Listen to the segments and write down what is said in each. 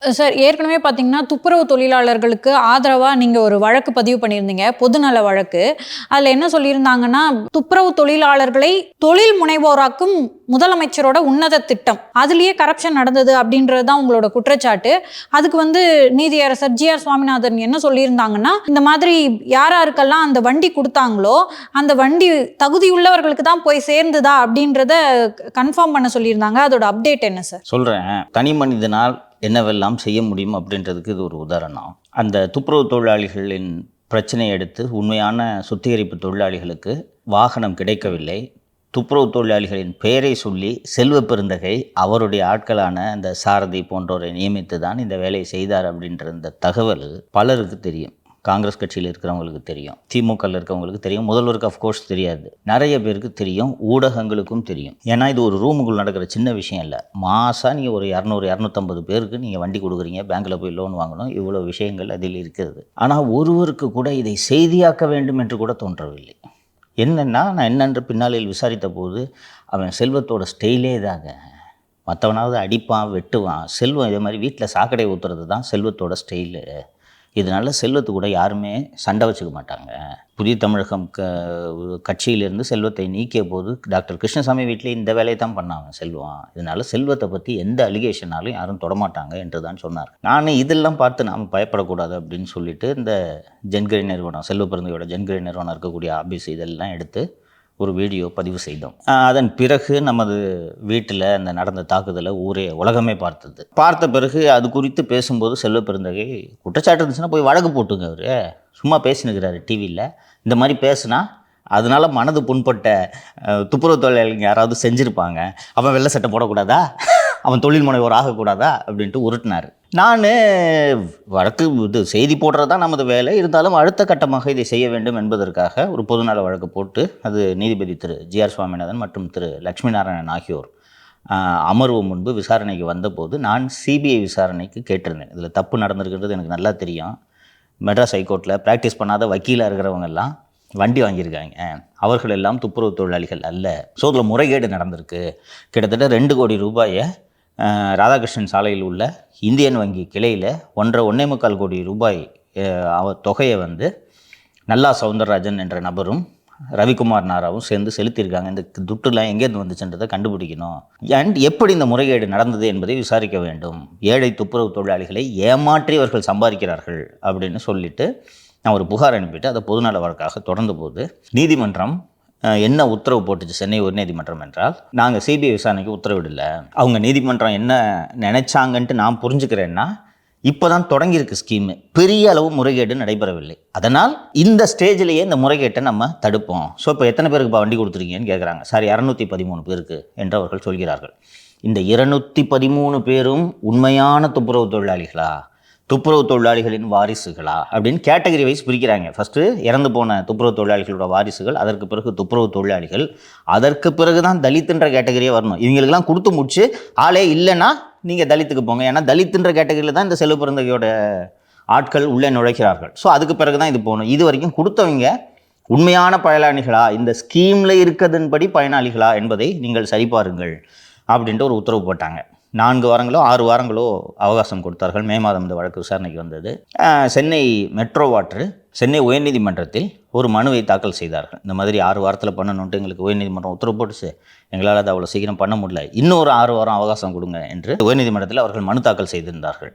Sir, ஏற்கனவே பார்த்தீங்கன்னா, துப்புரவு தொழிலாளர்களுக்கு ஆதரவா நீங்க ஒரு வழக்கு பதிவு பண்ணியிருந்தீங்க. பொதுநல வழக்கு. அதுல என்ன சொல்லியிருந்தாங்கன்னா, துப்புரவு தொழிலாளர்களை தொழில் முனைவோராக்கும் முதலமைச்சரோட உன்னத திட்டம். அதிலேயே கரப்ஷன் நடந்தது அப்படின்றது தான் உங்களோட குற்றச்சாட்டு. அதுக்கு நீதியரசர் ஜி.ஆர். சுவாமிநாதன் என்ன சொல்லியிருந்தாங்கன்னா, இந்த மாதிரி யாருக்கெல்லாம் அந்த வண்டி குடுத்தாங்களோ, அந்த வண்டி தகுதியுள்ளவர்களுக்கு தான் போய் சேர்ந்ததா அப்படின்றத கன்ஃபார்ம் பண்ண சொல்லியிருந்தாங்க. அதோட அப்டேட் என்ன சார்? சொல்கிறேன். தனி மனிதனால் என்னவெல்லாம் செய்ய முடியும் அப்படின்றதுக்கு இது ஒரு உதாரணம். அந்த துப்புரவு தொழிலாளிகளின் பிரச்சனையை எடுத்து உண்மையான சுத்திகரிப்பு தொழிலாளிகளுக்கு வாகனம் கிடைக்கவில்லை. துப்புரவு தொழிலாளிகளின் பெயரை சொல்லி செல்வ பெருந்தகை அவருடைய ஆட்களான அந்த சாரதி போன்றோரை நியமித்து தான் இந்த வேலையை செய்தார் அப்படின்ற இந்த தகவல் பலருக்கு தெரியும். காங்கிரஸ் கட்சியில் இருக்கிறவங்களுக்கு தெரியும், திமுகவில் இருக்கிறவங்களுக்கு தெரியும், முதல்வருக்கு அஃப்கோர்ஸ் தெரியாது, நிறைய பேருக்கு தெரியும், ஊடகங்களுக்கும் தெரியும். ஏன்னா இது ஒரு ரூமுக்குள் நடக்கிற சின்ன விஷயம் இல்லை. மாதம் நீங்கள் ஒரு 200-250 பேருக்கு நீங்கள் வண்டி கொடுக்குறீங்க, பேங்க்கில் போய் லோன் வாங்கணும், இவ்வளோ விஷயங்கள் அதில் இருக்கிறது. ஆனால் ஒருவருக்கு கூட இதை செய்தியாக்க வேண்டும் என்று கூட தோன்றவில்லை. என்னென்னா, நான் என்னென்று பின்னாளில் விசாரித்த போது அவன் செல்வத்தோட ஸ்டைலே தாங்க. மற்றவனாவது அடிப்பான், வெட்டுவான். செல்வம் இதே மாதிரி வீட்டில் சாக்கடை ஊற்றுறது தான் செல்வத்தோட ஸ்டைலு. இதனால் செல்வத்து கூட யாருமே சண்டை வச்சுக்க மாட்டாங்க. புதிய தமிழகம் கட்சியிலிருந்து செல்வத்தை நீக்கிய போது டாக்டர் கிருஷ்ணசாமி வீட்டில் இந்த வேலையை தான் பண்ணாங்க செல்வம். இதனால் செல்வத்தை பற்றி எந்த அலிகேஷனாலும் யாரும் தொடமாட்டாங்க என்று தான் சொன்னார். நான் இதெல்லாம் பார்த்து நாம் பயப்படக்கூடாது அப்படின்னு சொல்லிட்டு இந்த ஜென்கிரி நிறுவனம், செல்வ பிறந்தையோட ஜென்கிரி நிறுவனம் இருக்கக்கூடிய ஆபீஸ் இதெல்லாம் எடுத்து ஒரு வீடியோ பதிவு செய்தோம். அதன் பிறகு நமது வீட்டில் அந்த நடந்த தாக்குதலை உலகமே பார்த்த பிறகு அது குறித்து பேசும்போது செல்வ பெருந்தகை குற்றச்சாட்டு இருந்துச்சுன்னா போய் வழக்கு போட்டுங்க, அவர் சும்மா பேசினுக்கிறாரு டிவியில். இந்த மாதிரி பேசுனா அதனால் மனது புண்பட்ட துப்புரவு தொழிலாளிகள் யாராவது செஞ்சுருப்பாங்க, அவன் வெள்ளை சட்டை போடக்கூடாதா, அவன் தொழில் முனைவோர் ஆகக்கூடாதா அப்படின்ட்டு உருட்டினார். நான் வழக்கு இது செய்தி போடுறது தான் நமது வேலை, இருந்தாலும் அடுத்த கட்டமாக இதை செய்ய வேண்டும் என்பதற்காக ஒரு பொதுநல வழக்கு போட்டு அது நீதிபதி திரு ஜி.ஆர். சுவாமிநாதன் மற்றும் திரு லட்சுமி நாராயணன் ஆகியோர் அமர்வு முன்பு விசாரணைக்கு வந்தபோது நான் சிபிஐ விசாரணைக்கு கேட்டிருந்தேன். இதில் தப்பு நடந்திருக்கிறது எனக்கு நல்லா தெரியும். மெட்ராஸ் ஹைகோர்ட்டில் ப்ராக்டிஸ் பண்ணாத வக்கீலாக இருக்கிறவங்கெல்லாம் வண்டி வாங்கியிருக்காங்க. அவர்கள் எல்லாம் துப்புரவு தொழிலாளிகள் அல்ல. ஸோ இதில் முறைகேடு நடந்திருக்கு. கிட்டத்தட்ட 2 கோடி ரூபாயை ராதாகிருஷ்ணன் சாலையில் உள்ள இந்தியன் வங்கி கிளையில் 1.25 கோடி ரூபாய் தொகையை நல்லா சவுந்தரராஜன் என்ற நபரும் ரவிக்குமார் நாராவும் சேர்ந்து செலுத்தியிருக்காங்க. இந்த துட்டுலாம் எங்கேருந்து வந்துச்சுன்றதை கண்டுபிடிக்கணும். அண்ட் எப்படி இந்த முறைகேடு நடந்தது என்பதை விசாரிக்க வேண்டும். ஏழை துப்புரவு தொழிலாளிகளை ஏமாற்றி அவர்கள் சம்பாதிக்கிறார்கள் அப்படின்னு சொல்லிட்டு நான் ஒரு புகார் அனுப்பிட்டு அதை பொதுநல வழக்காக தொடர்ந்த போது நீதிமன்றம் என்ன உத்தரவு போட்டுச்சு சென்னை உயர்நீதிமன்றம் என்றால், நாங்கள் சிபிஐ விசாரணைக்கு உத்தரவிடலை. அவங்க நீதிமன்றம் என்ன நினைச்சாங்கன்ட்டு நான் புரிஞ்சுக்கிறேன்னா, இப்போ தான் தொடங்கியிருக்கு ஸ்கீமு, பெரிய அளவு முறைகேடு நடைபெறவில்லை. அதனால் இந்த ஸ்டேஜிலேயே இந்த முறைகேட்டை நம்ம தடுப்போம். ஸோ இப்போ எத்தனை பேருக்கு இப்போ வண்டி கொடுத்துருக்கீங்கன்னு கேட்குறாங்க. சார் 213 பேருக்கு என்று அவர்கள் சொல்கிறார்கள். இந்த 213 பேரும் உண்மையான துப்புரவு தொழிலாளிகளா, துப்புரவு தொழிலாளிகளின் வாரிசுகளா அப்படின்னு கேட்டகரி வைஸ் பிரிக்கிறாங்க. ஃபஸ்ட்டு இறந்து போன துப்புரவு தொழிலாளிகளோட வாரிசுகள், அதற்கு பிறகு துப்புரவு தொழிலாளிகள், அதற்கு பிறகு தான் தலித்துன்ற கேட்டகரியே வரணும். இவங்களுக்கெல்லாம் கொடுத்து முடிச்சு ஆளே இல்லைன்னா நீங்கள் தலித்துக்கு போங்க. ஏன்னா தலித்துன்ற கேட்டகரியில் தான் இந்த செல்வ பிறந்தகையோட ஆட்கள் உள்ளே நுழைக்கிறார்கள். ஸோ அதுக்கு பிறகு தான் இது போகணும். இது வரைக்கும் கொடுத்தவங்க உண்மையான பயனாளிகளா, இந்த ஸ்கீமில் இருக்கிறதன்படி பயனாளிகளா என்பதை நீங்கள் சரிபாருங்கள் அப்படின்ட்டு ஒரு உத்தரவு போட்டாங்க. 4 வாரங்களோ 6 வாரங்களோ அவகாசம் கொடுத்தார்கள். மே மாதம் இந்த வழக்கு விசாரணைக்கு வந்தது. சென்னை மெட்ரோ வாட்டர் சென்னை உயர்நீதிமன்றத்தில் ஒரு மனுவை தாக்கல் செய்தார்கள். இந்த மாதிரி 6 வாரத்தில் பண்ணணுன்ட்டு எங்களுக்கு உயர்நீதிமன்றம் உத்தரவு போட்டுச்சு, எங்களால் அதை அவ்வளோ சீக்கிரம் பண்ண முடியல, இன்னொரு 6 வாரம் அவகாசம் கொடுங்க என்று உயர்நீதிமன்றத்தில் அவர்கள் மனு தாக்கல் செய்திருந்தார்கள்.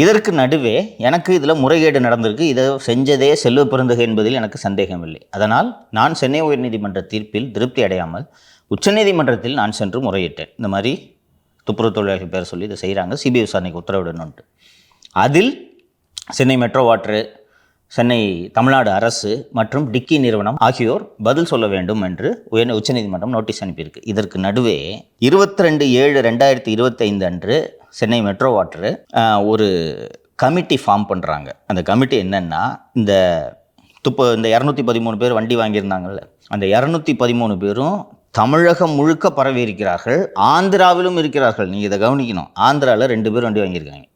இதற்கு நடுவே எனக்கு இதில் முறைகேடு நடந்திருக்கு, இதை செஞ்சதே செல்வ பெருந்தகை என்பதில் எனக்கு சந்தேகம் இல்லை. அதனால் நான் சென்னை உயர்நீதிமன்ற தீர்ப்பில் திருப்தி அடையாமல் உச்சநீதிமன்றத்தில் நான் சென்று முறையிட்டேன். இந்த மாதிரி துப்புரவு தொழிலாளர்கள் பேர் சொல்லி இதை செய்கிறாங்க, சிபிஐ விசாரணைக்கு உத்தரவிடணுன்ட்டு. அதில் சென்னை மெட்ரோ வாட்டரு, சென்னை தமிழ்நாடு அரசு மற்றும் டிக்கி நிறுவனம் ஆகியோர் பதில் சொல்ல வேண்டும் என்று உச்சநீதிமன்றம் நோட்டீஸ் அனுப்பியிருக்கு. இதற்கு நடுவே 22/7/2025 அன்று சென்னை மெட்ரோ வாட்டரு ஒரு கமிட்டி ஃபார்ம் பண்ணுறாங்க. அந்த கமிட்டி என்னென்னா, இந்த 213 பேர் வண்டி வாங்கியிருந்தாங்கல்ல, அந்த 213 பேரும் தமிழகம் முழுக்க பரவி இருக்கிறார்கள், ஆந்திராவிலும் இருக்கிறார்கள். நீங்கள் இதை கவனிக்கணும். ஆந்திராவில் 2 பேர் வண்டி வாங்கியிருக்காங்க.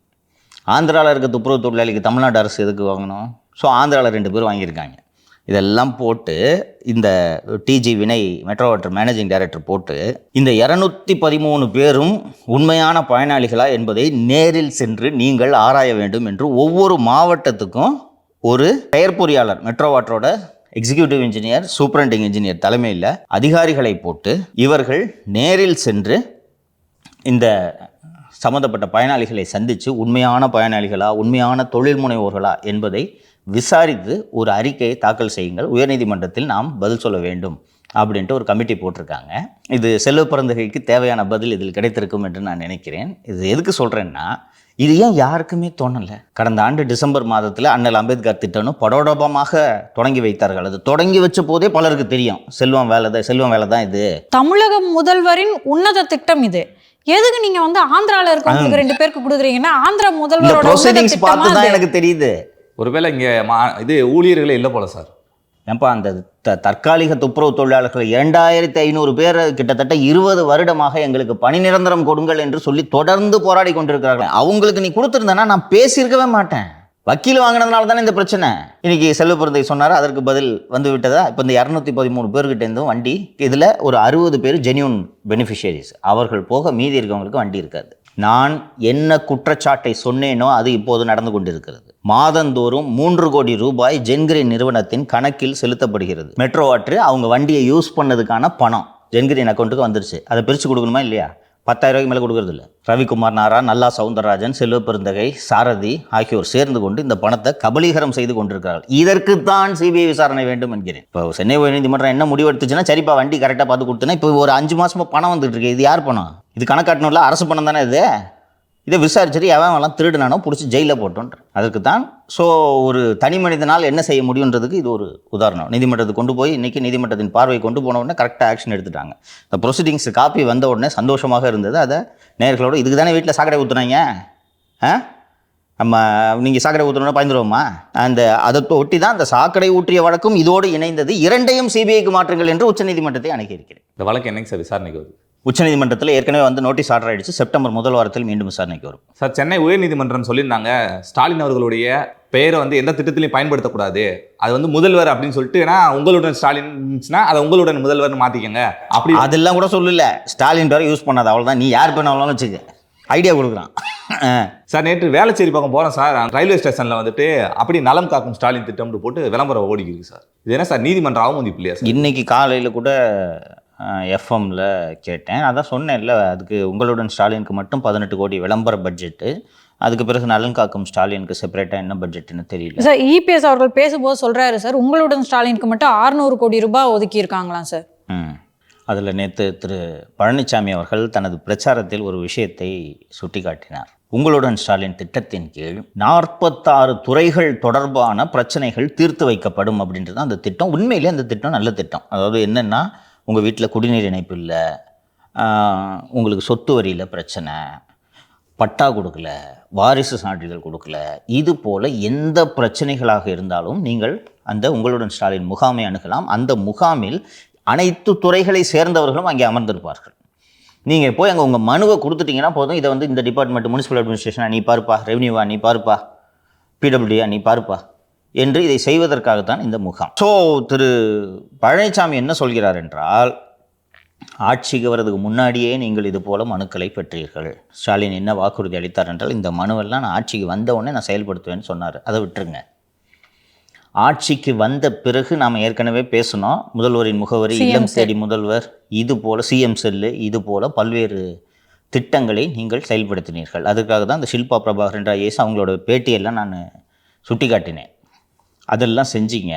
ஆந்திராவில் இருக்க துப்புரவு தொழிலாளிக்கு தமிழ்நாடு அரசு எதுக்கு வாங்கணும்? ஸோ ஆந்திராவில் 2 பேர் வாங்கியிருக்காங்க. இதெல்லாம் போட்டு இந்த DG Vinay metro water managing director போட்டு இந்த 213 பேரும் உண்மையான பயனாளிகளா என்பதை நேரில் சென்று நீங்கள் ஆராய வேண்டும் என்று ஒவ்வொரு மாவட்டத்துக்கும் ஒரு பெயர் பொறியாளர் மெட்ரோ வாட்டரோட எக்ஸிக்யூட்டிவ் இன்ஜினியர் சூப்பரண்டிங் இன்ஜினியர் தலைமையில் அதிகாரிகளை போட்டு இவர்கள் நேரில் சென்று இந்த சம்மந்தப்பட்ட பயனாளிகளை சந்தித்து உண்மையான பயனாளிகளா உண்மையான தொழில் முனைவோர்களா என்பதை விசாரித்து ஒரு அறிக்கையை தாக்கல் செய்யுங்கள், உயர்நீதிமன்றத்தில் நாம் பதில் சொல்ல வேண்டும் அப்படின்ட்டு ஒரு கமிட்டி போட்டிருக்காங்க. இது செல்வ பிறந்தகைக்கு தேவையான பதில் இதில் கிடைத்திருக்கும் என்று நான் நினைக்கிறேன். இது எதுக்கு சொல்கிறேன்னா, இது ஏன் யாருக்குமே தோணலை? கடந்த ஆண்டு டிசம்பர் மாதத்தில் அண்ணல் அம்பேத்கர் திட்டம்னு படோடபமாக தொடங்கி வைத்தார்கள். அது தொடங்கி வச்ச போதே பலருக்கு தெரியும் செல்வம் வேலை தான் இது. தமிழக முதல்வரின் உன்னத திட்டம் இது. எதுக்கு நீங்க வந்து ஆந்திரால இருக்கவங்களுக்கு 2 பேருக்கு கொடுக்குறீங்கன்னா ஆந்திரா முதல்வரோட ப்ரொசீடிங்ஸ் பார்த்து தான் எனக்கு தெரியுது. ஒருவேளை இங்கே இது ஊழியர்களே இல்லை போல சார். ஏன்பா அந்த தற்காலிக துப்புரவு தொழிலாளர்கள் 2500 பேர் கிட்டத்தட்ட 20 வருடமாக எங்களுக்கு பணி நிரந்தரம் கொடுங்கள் என்று சொல்லி தொடர்ந்து போராடி கொண்டிருக்கிறார்கள். அவங்களுக்கு நீ கொடுத்துருந்தேன்னா நான் பேசியிருக்கவே மாட்டேன். வக்கீல் வாங்கினதுனால தானே இந்த பிரச்சனை. இன்னைக்கு செல்வ பிறந்தை சொன்னார், அதற்கு பதில் வந்து விட்டதா? இப்போ இந்த 213 பேர்கிட்ட இருந்தும் வண்டி, இதில் ஒரு 60 பேர் ஜென்யூன் பெனிஃபிஷியரிஸ், அவர்கள் போக மீதி இருக்கவங்களுக்கு வண்டி இருக்காது. நான் என்ன குற்றச்சாட்டை சொன்னேனோ அது இப்போது நடந்து கொண்டிருக்கிறது. மாதந்தோறும் 3 கோடி ரூபாய் ஜென்கிரீன் நிறுவனத்தின் கணக்கில் செலுத்தப்படுகிறது. மெட்ரோ வாட்டர் அவங்க வண்டியை யூஸ் பண்ணதுக்கான பணம் ஜென்கிரீன் அக்கௌண்ட்டுக்கு வந்துருச்சு. அதை பிரித்து கொடுக்கணுமா இல்லையா? 10,000 ரூபாய்க்கு மேலே கொடுக்கறது இல்லை. ரவிக்குமார் நாரா, நல்லா சவுந்தரராஜன், செல்வ பெருந்தகை, சாரதி ஆகியோர் சேர்ந்து கொண்டு இந்த பணத்தை கபலீகரம் செய்து கொண்டிருக்கிறார்கள். இதற்குத்தான் சிபிஐ விசாரணை வேண்டும் என்கிறேன். இப்போ சென்னை உயர்நீதிமன்றம் என்ன முடிவெடுத்துச்சுன்னா, சரிப்பா வண்டி கரெக்டாக பார்த்து கொடுத்தேன்னா, இப்போ ஒரு 5 மாசமா பணம் வந்துட்டு இருக்கு. இது யார் பணம்? இது கணக்காட்டணும்ல, அரசு பணம் தானே இது. இதை விசாரிச்சுட்டு எவன் திருடுனானோ பிடிச்சி ஜெயிலில் போட்டோன்ற அதுக்கு தான். ஸோ ஒரு தனி மனிதனால் என்ன செய்ய முடியுன்றதுக்கு இது ஒரு உதாரணம். நீதிமன்றத்துக்கு கொண்டு போய் இன்றைக்கி நீதிமன்றத்தின் பார்வை கொண்டு போன உடனே கரெக்டாக ஆக்ஷன் எடுத்துட்டாங்க. இந்த ப்ரொசீடிங்ஸ் காப்பி வந்த உடனே சந்தோஷமாக இருந்தது. அதை நேர்களோட இதுக்கு தானே வீட்டில் சாக்கடை ஊற்றுனாங்க, நம்ம நீங்கள் சாக்கடை ஊற்றுனோன்னா பயந்துருவோமா? அதை ஒட்டி தான் அந்த சாக்கடை ஊற்றிய வழக்கும் இதோடு இணைந்தது. 2ஐயும் சிபிஐக்கு மாற்றுங்கள் என்று உச்சநீதிமன்றத்தை அணுகியிருக்கிறேன். இந்த வழக்கு என்னைக்கு சார் விசாரணைக்கு வருது? உச்சநீதிமன்றத்தில் ஏற்கனவே வந்து நோட்டீஸ் ஆர்டர் ஆயிடுச்சு. செப்டம்பர் முதல் வாரத்தில் மீண்டும் விசாரணைக்கு வரும். சார், சென்னை உயர்நீதிமன்றம் சொல்லியிருந்தாங்க ஸ்டாலின் அவர்களுடைய பெயரை வந்து எந்த திட்டத்திலையும் பயன்படுத்தக்கூடாது, அது வந்து முதல்வர் அப்படின்னு சொல்லிட்டு, ஏன்னா உங்களுடன் ஸ்டாலின்ஸ்னா அதை உங்களுடன் முதல்வர்னு மாற்றிக்கங்க அப்படி. அதெல்லாம் கூட சொல்லல, ஸ்டாலின் பேரை யூஸ் பண்ணாது, அவ்வளோதான். நீ யார் பண்ணாலும் வச்சுக்க, ஐடியா கொடுக்குறான். சார், நேற்று வேளச்சேரி பக்கம் போகிறேன் சார், ரயில்வே ஸ்டேஷனில் வந்துட்டு அப்படி நலம் காக்கும் ஸ்டாலின் திட்டம்னு போட்டு விளம்பரம் ஓடிக்கிருக்கு சார். இது என்ன சார் நீதிமன்றம் அவமதிப்பு இல்லையா சார்? இன்னைக்கு காலையில் கூட எஃப்எம்மில் கேட்டேன். அதான் சொன்னேன்ல, அதுக்கு உங்களுடன் ஸ்டாலினுக்கு மட்டும் 18 கோடி விளம்பர பட்ஜெட்டு, அதுக்கு பிறகு நலன் காக்கும் ஸ்டாலினுக்கு செப்பரேட்டாக என்ன பட்ஜெட்டுன்னு தெரியல சார். இபிஎஸ் அவர்கள் பேசும்போது சொல்கிறாரு சார், உங்களுடன் ஸ்டாலினுக்கு மட்டும் 600 கோடி ரூபாய் ஒதுக்கி இருக்காங்களாம் சார். அதில் நேற்று திரு பழனிசாமி அவர்கள் தனது பிரச்சாரத்தில் ஒரு விஷயத்தை சுட்டிக்காட்டினார். உங்களுடன் ஸ்டாலின் திட்டத்தின் கீழ் 46 துறைகள் தொடர்பான பிரச்சனைகள் தீர்த்து வைக்கப்படும் அப்படின்றது அந்த திட்டம். உண்மையிலே அந்த திட்டம் நல்ல திட்டம். அதாவது என்னென்னா, உங்கள் வீட்டில் குடிநீர் இணைப்பு இல்லை, உங்களுக்கு சொத்து வரியில் பிரச்சனை, பட்டா கொடுக்கல, வாரிசு சான்றிதழ் கொடுக்கல, இது போல் எந்த பிரச்சனைகளாக இருந்தாலும் நீங்கள் அந்த உங்களுடன் ஸ்டாலின் முகாமை அணுகலாம். அந்த முகாமில் அனைத்து துறைகளை சேர்ந்தவர்களும் அங்கே அமர்ந்திருப்பார்கள். நீங்கள் போய் அங்கே உங்கள் மனுவை கொடுத்துட்டிங்கன்னா போதும், இதை வந்து இந்த டிபார்ட்மெண்ட் முனிசிபல் அட்மினிஸ்ட்ரேஷனாக நீ பாருப்பா, ரெவன்யூவா நீ பாருப்பா, பிடபிள்யூடியா நீ பாருப்பா என்று இதை செய்வதற்காகத்தான் இந்த முகாம். ஸோ திரு பழனிசாமி என்ன சொல்கிறார் என்றால், ஆட்சிக்கு வரதுக்கு முன்னாடியே நீங்கள் இது போல மனுக்களை பெற்றீர்கள். ஸ்டாலின் என்ன வாக்குறுதி அளித்தார் என்றால், இந்த மனுவெல்லாம் நான் ஆட்சிக்கு வந்த உடனே நான் செயல்படுத்துவேன்னு சொன்னார். அதை விட்டுருங்க. ஆட்சிக்கு வந்த பிறகு நாம் ஏற்கனவே பேசணும், முதல்வரின் முகவரி, இல்லம் தேடி முதல்வர், இது போல் சிஎம் செல்லு, இது போல் பல்வேறு திட்டங்களை நீங்கள் செயல்படுத்தினீர்கள். அதுக்காக தான் இந்த ஷில்பா பிரபாகரன் ஐஏஎஸ் அவங்களோட பேட்டியெல்லாம் நான் சுட்டி காட்டினேன். அதெல்லாம் செஞ்சீங்க.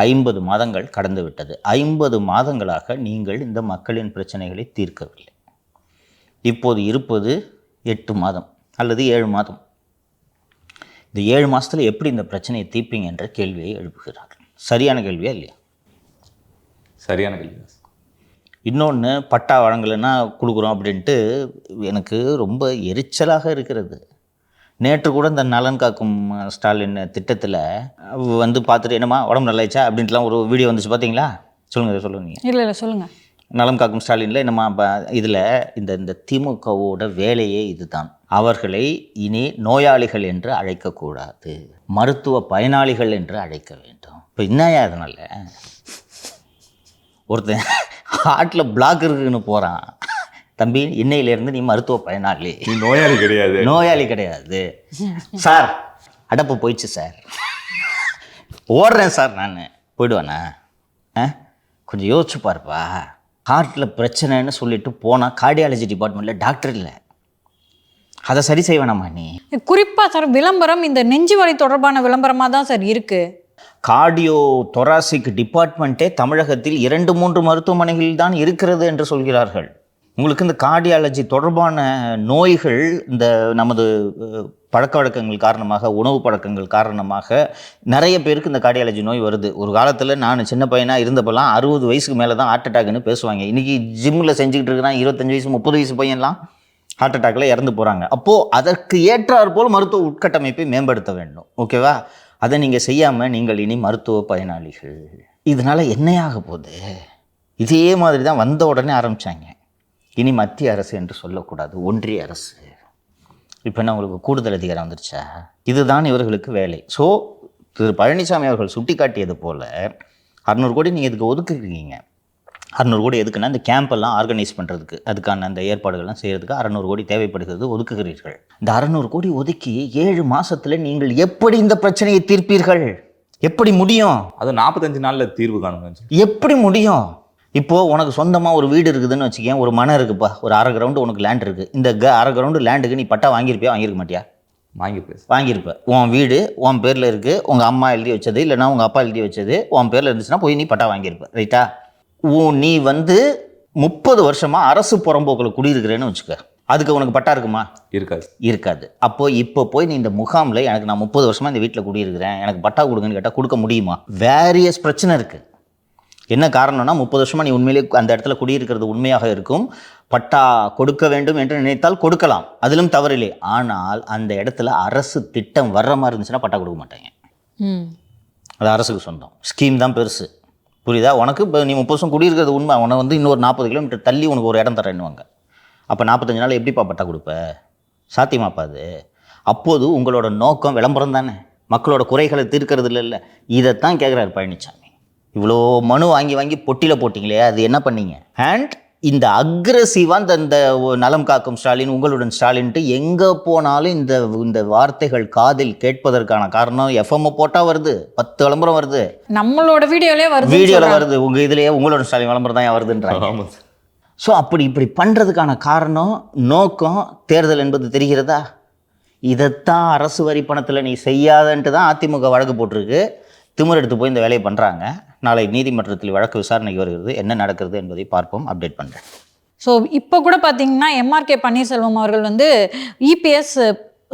50 மாதங்கள் கடந்து விட்டது. 50 மாதங்களாக நீங்கள் இந்த மக்களின் பிரச்சனைகளை தீர்க்கவில்லை. இப்போது இருப்பது 8 மாதம் அல்லது 7 மாதம். இந்த 7 மாதத்தில் எப்படி இந்த பிரச்சனையை தீர்ப்பீங்க என்ற கேள்வியை எழுப்புகிறார்கள். சரியான கேள்வியா இல்லையா? சரியான கேள்வி. இன்னொன்று, பட்டா வழங்கலைன்னா கொடுக்குறோம் அப்படின்ட்டு எனக்கு ரொம்ப எரிச்சலாக இருக்கிறது. நேற்று கூட இந்த நலன் காக்கும் ஸ்டாலின் திட்டத்தில் வந்து பார்த்துட்டு, என்னம்மா உடம்பு நல்லாயிடுச்சா அப்படின்ட்டுலாம் ஒரு வீடியோ வந்துச்சு, பார்த்தீங்களா? சொல்லுங்கள் நீங்கள். இல்லை சொல்லுங்கள். நலம் காக்கும் ஸ்டாலினில் என்னம்மா இதில் இந்த திமுகவோட வேலையே இதுதான். அவர்களை இனி நோயாளிகள் என்று அழைக்கக்கூடாது, மருத்துவ பயனாளிகள் என்று அழைக்க வேண்டும். இப்போ என்னையா அதனால் ஒருத்தன் ஹார்ட்டில் பிளாக் இருக்குன்னு போகிறான், தம்பி இன்னையிலேருந்து நீ மருத்துவ பயனாளி, நீ நோயாளி கிடையாது. நோயாளி கிடையாது சார். அடப்பு போயிடுச்சு சார், ஓடுறேன் சார், நான் போயிடுவேண்ணா. கொஞ்சம் யோசிச்சு பாருப்பா. ஹார்ட்டில் பிரச்சனைன்னு சொல்லிட்டு போனால் கார்டியாலஜி டிபார்ட்மெண்ட்டில் டாக்டர் இல்லை, அதை சரி செய்ய வேணாமா நீ? குறிப்பா சார் விளம்பரம் இந்த நெஞ்சு வலி தொடர்பான விளம்பரமா தான் சார் இருக்கு. கார்டியோ தொராசிக் டிபார்ட்மெண்ட்டே தமிழகத்தில் 2-3 மருத்துவமனைகளில் தான் இருக்கிறது என்று சொல்கிறார்கள். உங்களுக்கு இந்த கார்டியாலஜி தொடர்பான நோய்கள் இந்த நமது பழக்க வழக்கங்கள் காரணமாக, உணவு பழக்கங்கள் காரணமாக நிறைய பேருக்கு இந்த கார்டியாலஜி நோய் வருது. ஒரு காலத்தில் நான் சின்ன பையனாக இருந்தப்பெல்லாம் 60 வயசுக்கு மேலே தான் ஹார்ட் அட்டாக்னு பேசுவாங்க. இன்றைக்கி ஜிம்மில் செஞ்சுக்கிட்டு இருக்கிறான் 25 வயசு 30 வயசு பையன்லாம் ஹார்ட் அட்டாக்கில் இறந்து போகிறாங்க. அப்போது அதற்கு ஏற்றாற் போல் மருத்துவ உட்கட்டமைப்பை மேம்படுத்த வேண்டும். ஓகேவா? அதை நீங்கள் செய்யாமல் நீங்கள் இனி மருத்துவ பயனாளிகள். இதனால் என்னையாக போகுது? இதே மாதிரி தான் வந்த உடனே ஆரம்பித்தாங்க. இனி மத்திய அரசு என்று சொல்லக்கூடாது, ஒன்றிய அரசு. இப்போ என்ன உங்களுக்கு கூடுதல் அதிகாரம் வந்துருச்சா? இதுதான் இவர்களுக்கு வேலை. ஸோ திரு பழனிசாமி அவர்கள் சுட்டி காட்டியது போல் 600 கோடி நீங்கள் இதுக்கு ஒதுக்குறீங்க. 600 கோடி எதுக்குன்னா இந்த கேம்பெல்லாம் ஆர்கனைஸ் பண்ணுறதுக்கு, அதுக்கான அந்த ஏற்பாடுகள்லாம் செய்கிறதுக்கு 600 கோடி தேவைப்படுகிறது, ஒதுக்குகிறீர்கள். இந்த 600 கோடி ஒதுக்கி 7 மாதத்தில் நீங்கள் எப்படி இந்த பிரச்சனையை தீர்ப்பீர்கள்? எப்படி முடியும்? அது 45 நாளில் தீர்வு காணுங்க. எப்படி முடியும்? இப்போது உனக்கு சொந்தமாக ஒரு வீடு இருக்குதுன்னு வச்சுக்கேன், ஒரு மனை இருக்குப்பா, ஒரு 1/2 கிரவுண்டு உனக்கு லேண்ட் இருக்குது. இந்த 1/2 கிரவுண்டு லேண்டுக்கு நீ பட்டா வாங்கியிருப்பியா? வாங்கியிருக்க மாட்டியா? வாங்கியிருப்ப. உன் வீடு உன் பேரில் இருக்குது, உங்கள் அம்மா எழுதி வச்சது இல்லைனா உங்கள் அப்பா எழுதி வச்சது உன் பேரில் இருந்துச்சுன்னா போய் நீ பட்டா வாங்கியிருப்ப, ரைட்டா? நீ 30 வருஷமாக அரசு புறம்போக்கில் குடியிருக்கிறேன்னு வச்சுக்க, அதுக்கு உனக்கு பட்டா இருக்குமா? இருக்காது. அப்போது இப்போ போய் நீ இந்த முகாமில் எனக்கு நான் 30 வருஷமாக இந்த வீட்டில் குடியிருக்கிறேன், எனக்கு பட்டா கொடுங்கன்னு கேட்டால் கொடுக்க முடியுமா? வேரியஸ் பிரச்சனை இருக்குது. என்ன காரணம்னா 30 வருஷமாக நீ உண்மையிலே அந்த இடத்துல குடியிருக்கிறது உண்மையாக இருக்கும். பட்டா கொடுக்க வேண்டும் என்று நினைத்தால் கொடுக்கலாம், அதிலும் தவறில்லை. ஆனால் அந்த இடத்துல அரசு திட்டம் வர்ற மாதிரி இருந்துச்சுன்னா பட்டா கொடுக்க மாட்டாங்க. அது அரசுக்கு சொந்தம். ஸ்கீம் தான் பெருசு, புரியுதா? உனக்கு இப்போ நீ 30 வருஷம் குடியிருக்கிறது உண்மை, உனக்கு இன்னொரு 40 கிலோமீட்டர் தள்ளி உனக்கு ஒரு இடம் தரேன்னுவாங்க. அப்போ 45 நாள் எப்படிப்பா பட்டா கொடுப்ப? சாத்தியமாப்பா அது? அப்போது உங்களோட நோக்கம் விளம்பரம் தானே, மக்களோட குறைகளை தீர்க்கறது இல்லை. இதைத்தான் கேட்குறாரு பழனிசாமி. இவ்வளோ மனு வாங்கி பொட்டியில் போட்டிங்களே, அது என்ன பண்ணீங்க? அண்ட் இந்த அக்ரெசிவாக இந்த நலம் காக்கும் ஸ்டாலின், உங்களுடன் ஸ்டாலின்ட்டு எங்கே போனாலும் இந்த வார்த்தைகள் காதில் கேட்பதற்கான காரணம் எஃப்எம் போட்டால் வருது, 10 விளம்பரம் வருது, நம்மளோட வீடியோவில் வருது, உங்கள் இதுலேயே உங்களுடன் ஸ்டாலின் விளம்பரம் தான் வருதுன்றாங்க. ஸோ இப்படி பண்ணுறதுக்கான காரணம், நோக்கம், தேர்தல் என்பது தெரிகிறதா? இதைத்தான் அரசு வரி பணத்தில் நீ செய்யாதன்ட்டு தான் அதிமுக வழக்கு போட்டிருக்கு. திமிர் எடுத்து போய் இந்த வேலையை பண்ணுறாங்க. நாளை நீதிமன்றத்தில் வழக்கு விசாரணைக்கு வருகிறது. என்ன நடக்கிறது என்பதை பார்ப்போம், அப்டேட் பண்ணுறேன். ஸோ இப்போ கூட பார்த்தீங்கன்னா எம்ஆர்கே பன்னீர்செல்வம் அவர்கள் இபிஎஸ்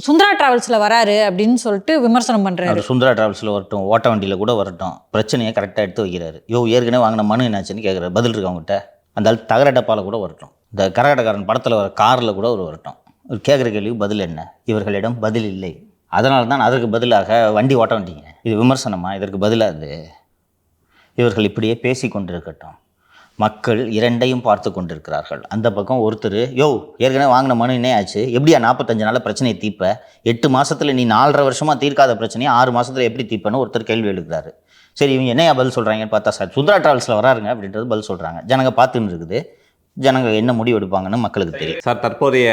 சுந்தரா டிராவல்ஸில் வராரு அப்படின்னு சொல்லிட்டு விமர்சனம் பண்ணுறாரு. சுந்தரா டிராவல்ஸில் வரட்டும், ஓட்ட வண்டியில் கூட வரட்டும், பிரச்சனையை கரெக்டாக எடுத்து வைக்கிறாரு. ஏற்கனவே வாங்கின மனு என்னாச்சுன்னு கேட்குறாரு, பதில் இருக்கு அவங்ககிட்ட. அந்த ஆள் தகர டப்பாவில் கூட வரட்டும், இந்த கரகடக்காரன் படத்தில் வர காரில் கூட வரட்டும். கேட்குற கேள்வி பதில் என்ன? இவர்களிடம் பதில் இல்லை. அதனால தான் அதற்கு பதிலாக வண்டி ஓட்ட வண்டிங்க. இது விமர்சனமா? இதற்கு பதிலாக இவர்கள் இப்படியே பேசி கொண்டிருக்கட்டும். மக்கள் இரண்டையும் பார்த்து கொண்டிருக்கிறார்கள். அந்த பக்கம் ஒருத்தர், ஏற்கனவே வாங்கின மனு என்ன ஆச்சு, எப்படியா 45 நாளில் பிரச்சனையை தீர்ப்ப? 8 மாதத்தில் நீ 4.5 வருஷமாக தீர்க்காத பிரச்சனையை 6 மாதத்தில் எப்படி தீர்ப்பன்னு ஒருத்தர் கேள்வி எழுதுறாரு. சரி, இவங்க என்னையா பதில் சொல்கிறாங்கன்னு பார்த்தா, சார் சுந்தரா டிராவல்ஸில் வராருங்க அப்படின்றது பதில் சொல்கிறாங்க. ஜனங்க பார்த்துன்னு இருக்குது. ஜனங்க என்ன முடிவு எடுப்பாங்கன்னு மக்களுக்கு தெரியும். சார், தற்போதைய